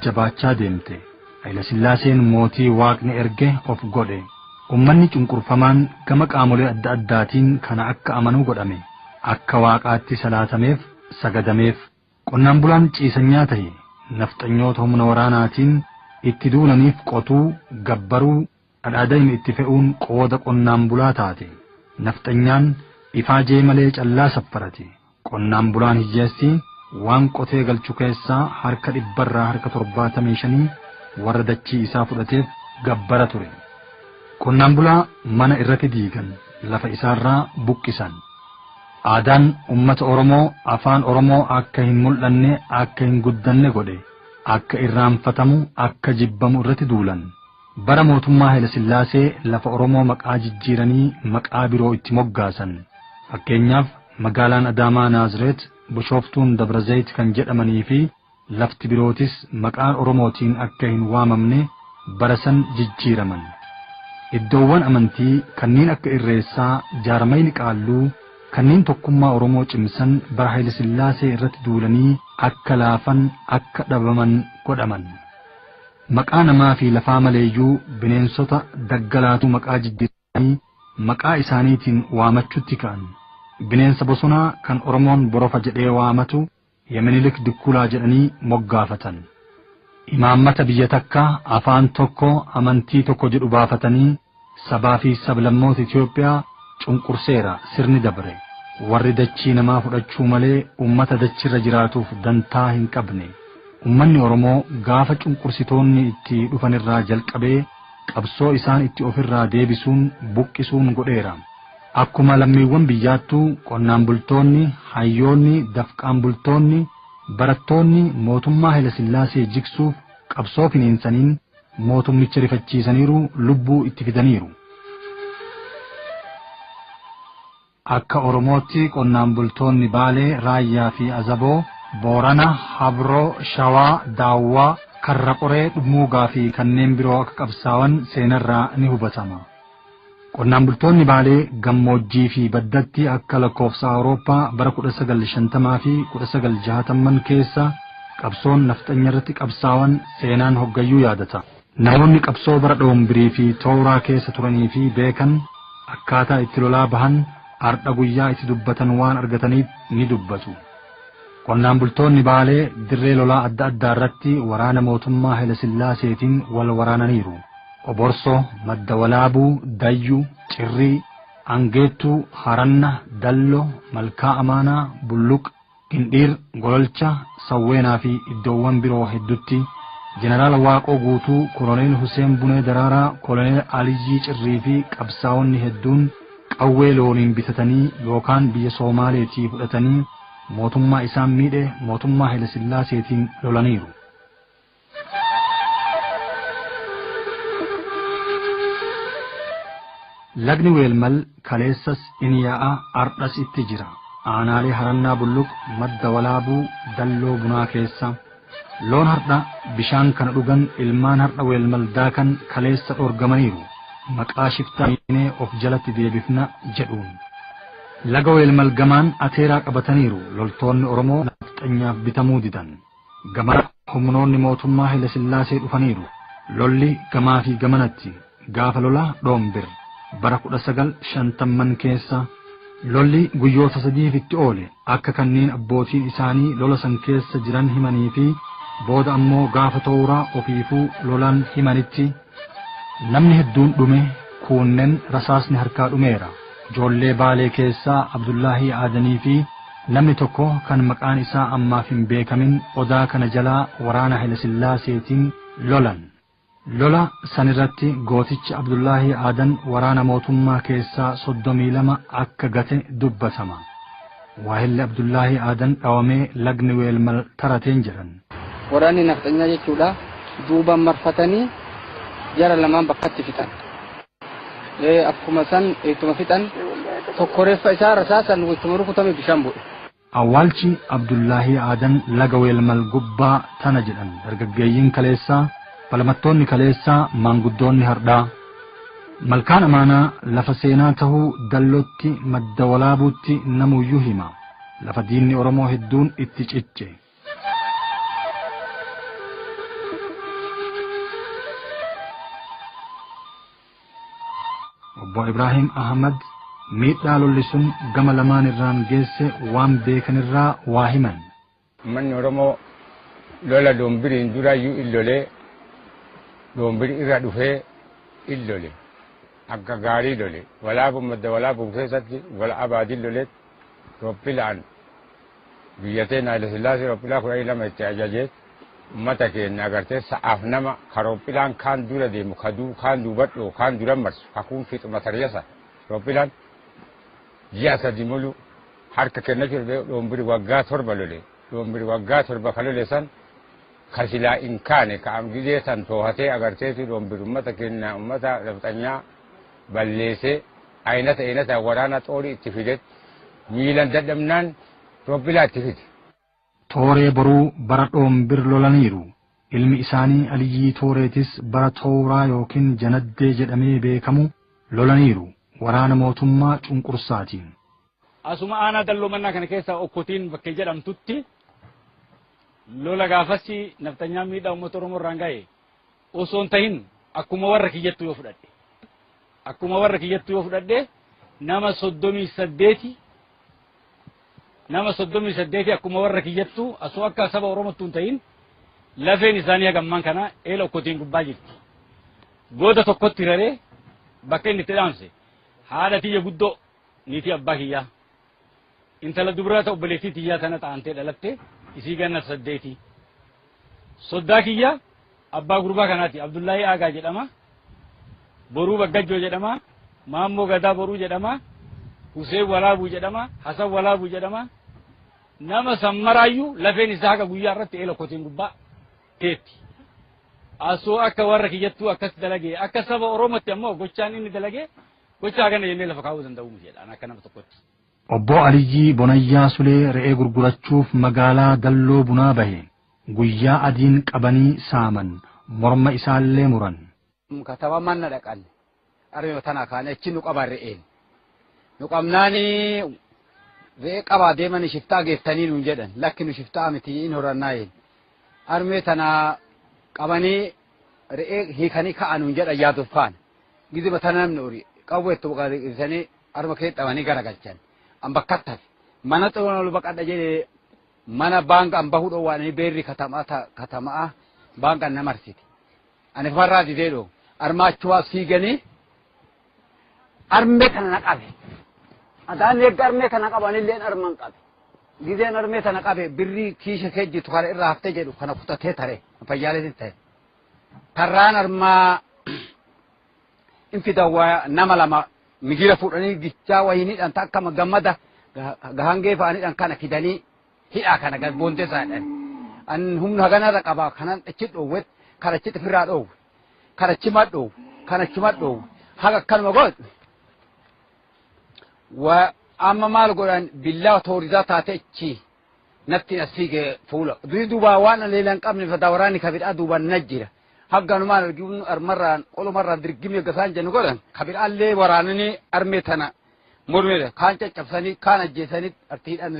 jajjabaachaa deemte. Haylasillaaseen mootii waaqni erge of godhe. Ummanni cunqurfamaan gama qaamolee adda addaatiin kana akka amanuu godhame. Akka waaqaatti salaatameef sagadameef. Qonnaan bulaan ciisanyaa ta'e nafxanyoota humna waraanaatiin itti duulaniif qotuu gabbaruu dhadhaadayni itti fe'uun qooda qonnaan bulaa taate. Nafxanyaan ifaajee malee callaa saffarate. Qonnaan bulaan hiyyeessi waan qotee galchu keessaa harka 175 warra dachii isaa fudhateef gabbara ture. Qonnaan bulaa mana irratti diigan lafa isaarraa buqqisan. Aadaan ummata Oromoo afaan Oromoo akka hin mul'anne akka hin guddanne godhe. Akka irraanfatamu akka jibbamu irratti duulan. Bara mootummaa Haylasillaasee lafa Oromoo maqaa jijjiiranii maqaa biroo itti moggaasan. Fakkeenyaaf magaalaan Adaamaa Naazireet, Bishooftuun Dabrazayit kan jedhamanii fi lafti birootis maqaan Oromootiin akka hin waamamne bara san jijjiiraman. Iddoowwan amantii kanneen akka Irreessaa, Jaarmayni Qaalluu kanneen tokkummaa Oromoo cimsan bara Haylasillaasee irratti duulanii akka laafan akka dhabaman godhaman. Maqaa namaa fi lafaa maleeyyuu bineensota daggalaatu maqaa jijjiiranii maqaa isaaniitiin waamachuutti ka'an. Bineensa bosonaa kan Oromoon borofa jedhee waamatu Yemenilik Dukkulaa jedhanii moggaafatan. Imaammata biyya takkaa afaan tokko amantii tokko jedhu baafatanii sabaa fi sablammoota Itoophiyaa cunqurseera sirni dabre. Warri dachii namaa fudhachuu malee ummata dachirra jiraatuuf dantaa hin qabne. Ummanni Oromoo gaafa cunqursitoonni itti dhufanirraa jalqabee qabsoo isaan itti ofirraa deebisuun buqqisuun godheera. Akkuma lammiiwwan biyyaattuu qonnaan bultoonni, hayyoonni, dafqaan bultoonni, barattoonni mootummaa Haylasillaasee jigsuuf qabsoo finiinsaniin mootummicha rifachiisaniiru lubbuu itti fidaniiru. Akka Oromootti qonnaan bultoonni Baalee, Raayyaa fi Azaboo, Boorana, Habroo, Shawaa, Daawwaa, Karra Qoree, Dhumuugaa fi kanneen biroo akka qabsaawan seenarraa ni hubatama. Qonnaan bultoonni Baalee gammoojjii fi baddatti akka lakkoofsa Awurooppaa bara 1950 fi 1960 keessa qabsoon nafxanya irratti qabsaawan seenaan hoggayyuu yaadata. Namoonni qabsoo bara Dhoombirii fi Tooraa keessa turanii fi beekan akkaataa itti lolaa bahan ardha guyyaa itti dubbatan waan argataniif ni dubbatu. Qonnaan bultoonni Baalee dirree lolaa adda addaa irratti waraana mootummaa Haylasillaaseetiin wal waraananiiru. Oborsoo, Madda Walaabuu, Dayyuu, Cirrii, Angeettuu, Haranna, Dalloo, Malkaa Amaanaa, Bulluq, Gindhiir, Gololcha, Sawweenaa fi iddoowwan biroo hedduutti Jeneraal Waaqoo Guutuu, Koloneel Huseen Bunee Daraaraa, Koloneel Aliyyii Cirrii fi qabsaa'onni hedduun qawwee looniin bitatanii yookaan biyya Soomaaleetii fudhatanii mootummaa isaan miidhe mootummaa Haylasillaaseetiin lolaniiru. Lagni Weelmal kaleessas inni yaa'a ardhas itti jira. Aanaalee Harannaa Bulluq, Madda Walaabuu, Dalloo Bunaa keessa. Loon hardha bishaan kana dhugan ilmaan hardha Weelmal daakan kaleessa dhorgamaniiru. Maqaa shiftaa of jalatti deebifna jedhuun. Laga Weelmal gamaan ateeraa qabataniiru loltoonni Oromoo nafxanyaaf bitamuu didan. Gamaa humnoonni mootummaa Haylasillaasee dhufaniiru. Lolli gamaa fi gamanatti gaafa lola Dhoombir. Bara 1950 keessa lolli guyyoota 3 itti oole akka kanneen abbootiin isaanii lola san keessa jiran himanii fi booda ammoo gaafa Tooraa ofiifuu lolan himanitti namni hedduun dhume kuunneen rasaasni harkaa dhumeera. Ijoollee Baalee keessaa Abdullaahii Aadanii fi namni tokko kan maqaan isaa ammaaf hin beekamin odaa kana jalaa waraana Haylasillaaseetiin lolan. Lola sanirratti gootichi Abdullaahii Aadan waraana mootummaa keessaa 32 akka gate dubbatama. Waahilli Abdullaahii Aadan dhawamee lagni Weelmal tarateen jiran. Waraanni nafxanyaa jechuudha duubaan marfatanii jara lamaan bakkatti fixan. Akkuma san ittuma fixan tokko reeffa isaa rasaasan ittuma rukutame bishaan bu'e. Awwaalchi Abdullaahii Aadan laga Weelmal gubbaa tana jedhan dargaggeeyyiin kaleessaa. Falmattoonni kaleessaa maanguddoonni hardhaa. Malkaan Amaanaa lafa seenaa tahuu Dallootti Madda Walaabuutti namuyyuu hima. Lafa diinni Oromoo hedduun itti cicce. Obbo Ibrahim Ahmad miidhaa lolli sun gama lamaan irraan geesse waan beekanirraa waa himan. Manni Oromoo lola doombiriin duraayyuu illolee doombiri irra dhufee illole akka gaarii lole walaabuu madda walaabuu keessatti wala abaadii loleet Rooppilaan biyyateen haylasilaasee Rooppilaa 12 itti ajajee ummata keenya agartee sa'aaf nama ka Rooppilaan kaan dura deemu kaduu kaan duubadhoo kaan dura marsu hakuun fixuma tariyasa Rooppilaan ji'a sadi mulu harka kenna jirbe doombiri waggaa 7 lole doombiri waggaa 7 ka lole san kasilaa inkaane ka amgidee san toohatee agarteeti doombiri ummata keenya ummata rabxanyaa balleessee aynata waraana xoorii itti fidet miilan dadhabnaan Roopilaa itti fide. Tooree boruu bara dhoombir lolaniiru. Ilmi isaanii Aliyyii Tooreetis bara Tooraa yookiin Janaddee jedhamee beekamu lolaniiru. Waraana mootummaa cunqursaatiin. Asuma aanaa dalloo mannaa kana keessa okkotiin bakkee jedhamtutti lola gaafasi naftanyaa miidhaa uummata Oromoo irraan ga'e osoo hin tahin akkuma warra kiyyattu yoo fudhadhe. Akkuma warra kiyyattu yoo fudhadhe nama 38 akkuma warra kiyyattu asoo akka saba Oromootti hin tahin lafeen isaanii hagammaan kana eela okkotiin gubbaa jirti. Gooda tokkotti raree bakka inni itti dhaamse haadha tiyya guddoo niitii abbaa kiyyaa intala dubrata obboleettii tiyyaa tana ta'antee dhalatte isii ganna 8 soddaa kiyya abbaa gurbaa kanaati Abdullaahi Aagaa jedhama boruu baggajjoo jedhama Maammoo Gadaa boruu jedhama Huseen Walaabuu jedhama Hasan Walaabuu jedhama nama sammaraayyuu lafeen isaa haga guyyaa irratti eela okkotiin gubbaa teetti asoo akka warra kiyyattuu akkas dalagee akka saba Oromootti ammoo gochaan inni dalagee gochaa kana jennee lafa kaa'uu danda'u jedhaan akka nama tokkotti. Obbo Aliyyii Bonayyaa Sulee re'ee gurgurachuuf magaalaa Dalloo Bunaa bahe guyyaa adiin qabanii saaman morma isaallee muran. Kataba manna dhaqan arme tana kaane achi nu qaban re'een nu qabnaani re'ee qabaa deemanii shiftaa geeftanii nuun jedhan lakki nu shiftaa miti in horannaayin arme tana qabanii re'ee hiikanii ka'an nuun jedhan yaaduuf kaan gizima tana namni uri qawweettu qaadisanii arma kee dhabanii garagalchan an bakkattaaf mana xawoon ol baqadha jedhee mana baanka an bahuu dhoowwaanii beerri katamaa baanka namarsiti ani farraa didee dhoo armaachuwaaf siiganii armee kana naqabe adaan eegga armee kana qabanilleen arman qabe gizeen armee kana qabe birrii kiisha kee jitu kana irraa haftee jedhu kana kutatee tare fayyaaleetiin ta'e tarraan armaa infidawaa nama lama migira fuudhanii gichaa wayiniidhaan akkama gammada gahangee fa'aniidhaan kana fidanii hidhaa kana gad boontee isaadhaan an humna haganarra qabaa kanan achi dhoowwet kana achi xifirraa dhoowwe kana achi madhoowwe kana achi madhoowwe haga akkanuma godhu wa amma maal godhan billaa toorisaa taate achi natti asiige fuula duubaa waan leelan qabne fadaa waraanni kabidhaa duubaan najjira hagganumaan arginu armarraan olumarraan dirgimee gasaan jennu godhan kabidhaallee waraananii armee tana mormeedha kaan caccabsanii kaan ajjeesanii artiidhaan